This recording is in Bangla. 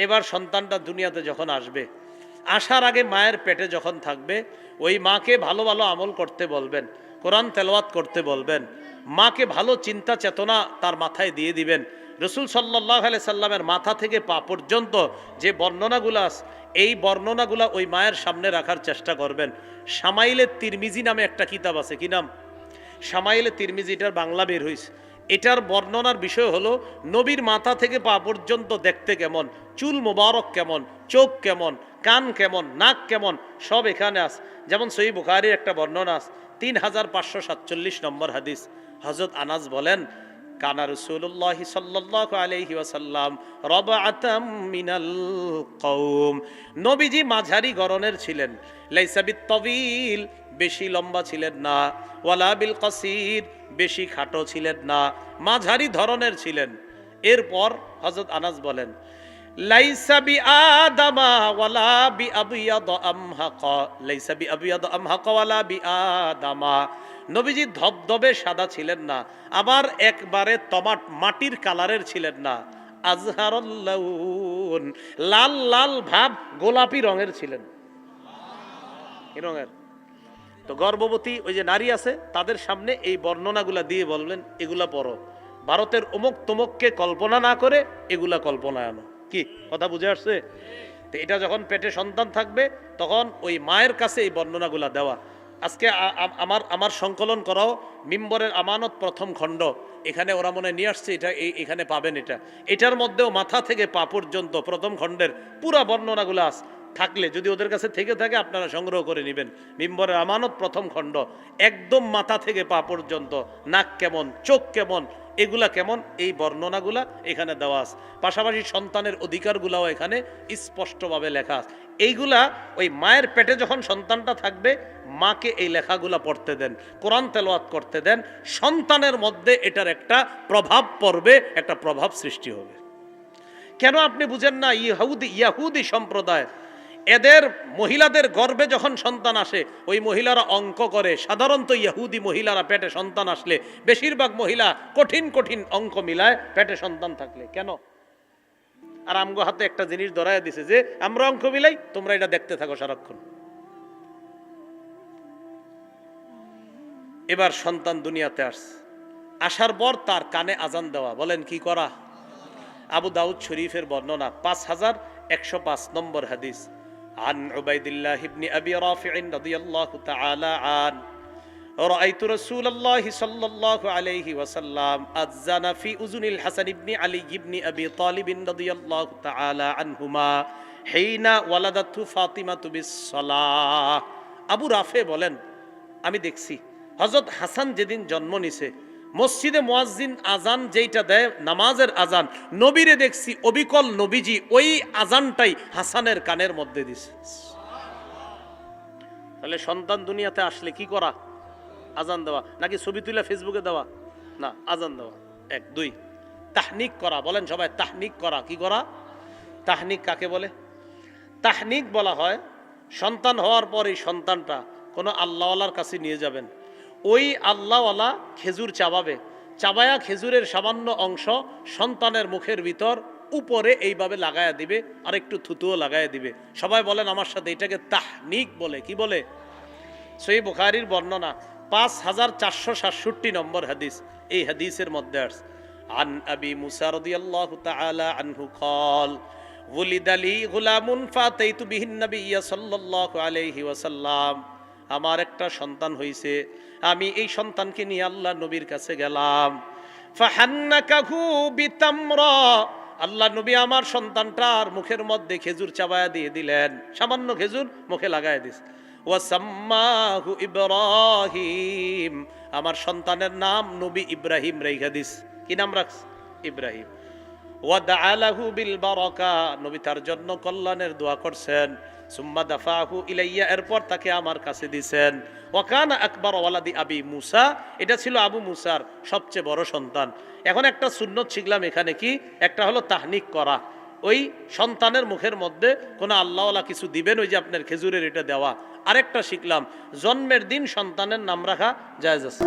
এবার সন্তানটা দুনিয়াতে যখন আসবে, আসার আগে মায়ের পেটে যখন থাকবে, ওই মাকে ভালো ভালো আমল করতে বলবেন, কোরআন তেলাওয়াত করতে বলবেন, মাকে ভালো চিন্তা চেতনা তার মাথায় দিয়ে দিবেন। রসুল সাল্লাল্লাহু আলাইহি সাল্লামের মাথা থেকে পা পর্যন্ত যে বর্ণনাগুলো আছে, এই বর্ণনাগুলো ওই মায়ের সামনে রাখার চেষ্টা করবেন। শামাইলে তিরমিজি নামে একটা কিতাব আছে, কি নাম? শামাইলে তিরমিজি, এটার বাংলা বের হয়েছে। এটার বর্ণনার বিষয় হলো নবীর মাথা থেকে পা পর্যন্ত দেখতে কেমন, চুল মোবারক কেমন, চোখ কেমন, কান কেমন, নাক কেমন, সব এখানে আছে। যেমন সহিহ বুখারীর একটা বর্ণনা আছে, 3547 নম্বর হাদিস। হযরত আনাস বলেন, কানা রাসূলুল্লাহ সাল্লাল্লাহু আলাইহি ওয়াসাল্লাম রাবআতাম মিনাল কওম, নবীজি মাঝারি গড়নের ছিলেন। লাইসা বিত-তাবিল, বেশি লম্বা ছিলেন না, ওয়ালা বিল কাসির, বেশি খাটো ছিলেন না, মাঝারি ধরনের ছিলেন। এরপর হযরত আনাস বলেন, লাইসা বি আদামা ওয়ালা বি আবিয়াদ আমহাকা, লাইসা বি আবিয়াদ আমহাকা ওয়ালা বি আদামা, নবীজি ধবধবে সাদা ছিলেন না, আবার একবারে তমাট মাটির কালারের ছিলেন না। আজহারুল লাউন, লাল লাল ভাব গোলাপি রঙের ছিলেন। কি রঙের? তো গর্ভবতী ওই যে নারী আছে, তাদের সামনে এই বর্ণনাগুলা দিয়ে বললেন, এগুলা পড়ো, ভারতের অমুক তমুককে কল্পনা না করে এগুলা কল্পনায় আনো। কি কথা বুঝে আসছে? তো এটা যখন পেটে সন্তান থাকবে, তখন ওই মায়ের কাছে এই বর্ণনাগুলা দেওয়া। আজকে আমার সংকলন করাও মিম্বরের আমানত প্রথম খণ্ড, এখানে ওরা মনে নিয়ে আসছে, এটা এখানে পাবেন। এটার মধ্যেও মাথা থেকে পা পর্যন্ত প্রথম খণ্ডের পুরা বর্ণনাগুলো আছে। থাকলে যদি ওদের কাছে থেকে থাকে আপনারা সংগ্রহ করে নেবেন। মিম্বরের আমানত প্রথম খণ্ড, একদম মাথা থেকে পা পর্যন্ত, নাক কেমন, চোখ কেমন, এগুলা কেমন, এই বর্ণনাগুলা এখানে দেওয়া আছে। পাশাপাশি সন্তানের অধিকারগুলাও এখানে স্পষ্টভাবে লেখা আছে। এইগুলা ওই মায়ের পেটে যখন সন্তানটা থাকবে, মাকে এই লেখাগুলা পড়তে দেন, কোরআন তেলাওয়াত করতে দেন। সন্তানের মধ্যে এটার একটা প্রভাব পড়বে, একটা প্রভাব সৃষ্টি হবে। কেন আপনি বুঝেন না? ইয়াহুদি সম্প্রদায়, এদের মহিলাদের গর্ভে যখন সন্তান আসে, ওই মহিলারা অঙ্ক করে। সাধারণত ইহুদি মহিলারা পেটে সন্তান আসলে বেশিরভাগ মহিলা কঠিন কঠিন অঙ্ক মিলায় পেটে সন্তান থাকলে। কেন? আর আমগো হাতে একটা জিনিস ধরায় দিছে যে আমরা অঙ্ক মিলাই, তোমরা এটা দেখতে থাকো সারাক্ষণ। এবার সন্তান দুনিয়াতে আসার পর তার কানে আজান দেওয়া। বলেন কি করা? আবু দাউদ শরীফের বর্ণনা, 5105 নম্বর হাদিস। عن عبيد الله بن أبي رافع رضي الله تعالى عنه رأيت رسول الله صلى الله عليه وسلم أذن في أذن الحسن بن علي بن أبي طالب رضي الله تعالى عنهما حين ولدته فاطمة بالصلاة। আবু রাফে বলেন, আমি দেখছি হযরত হাসান যেদিন জন্ম নিছে, মসজিদে মুয়াজ্জিন আজান যেইটা দেয়, নামাজের আজান, নবীরে দেখছি অবিকল নবীজি ওই আজানটাই হাসানের কানের মধ্যে দিছে। তাহলে সন্তান দুনিয়াতে আসলে কি করা? আজান দেওয়া। নাকি ছবি তুলে ফেসবুকে দেওয়া? না, আজান দেওয়া। 1 2 তাহনিক করা। বলেন সবাই, তাহনিক করা। কি করা? তাহনিক কাকে বলে? তাহনিক বলা হয় সন্তান হওয়ার পর এই সন্তানটা কোনো আল্লাহওয়ালার কাছে নিয়ে যাবেন। ওই আল্লাহওয়ালা খেজুর চাবাবে, চাবায়া খেজুরের সামান্য অংশ সন্তানের মুখের ভিতর উপরে এইভাবে লাগায়া দিবে, আর একটু থুতুও লাগায়া দিবে। সবাই বলেন আমার সাথে, এটাকে তাহনিক বলে। কি বলে? সহিহ বুখারীর বর্ণনা, 5467 নম্বর হাদিস। এই হাদিসের মধ্যে আছে, আন আবি মুসা রাদিয়াল্লাহু তাআলা আনহু قال ولد لي غلام فاتيت به النبي صلى الله عليه وسلم। আমার একটা সন্তান হইছে, আমি এই সন্তানকে নিয়ে আল্লাহ নবীর কাছে গেলাম। ফাহান্নাকাহু বিতামরা, আল্লাহ নবী আমার সন্তানটার মুখের মধ্যে খেজুর চাবায়া দিয়ে দিলেন, সামান্য খেজুর মুখে লাগায় দিস। ওয়াসাম্মাহু ইব্রাহিম, আমার সন্তানের নাম নবী ইব্রাহিম রাইখা দিস। কি নাম রাখস? ইব্রাহিম। ওয়াদআ লাহু বিল বারাকা, নবী তার জন্য কল্যাণের দোয়া করছেন। সুম্মা দাফাহু ইলাইয়া, এরপর তাকে আমার কাছে দিয়েছেন। ওয়াকানা আকবার ওয়ালাদি আবি মুসা, এটা ছিল আবু মুসার সবচেয়ে বড় সন্তান। এখন একটা সুন্নত শিখলাম এখানে, কি একটা হলো তাহনিক করা। ওই সন্তানের মুখের মধ্যে কোনো আল্লাহওয়ালা কিছু দিবেন, ওই যে আপনার খেজুরের এটা দেওয়া। আরেকটা শিখলাম, জন্মের দিন সন্তানের নাম রাখা জায়েজ আছে।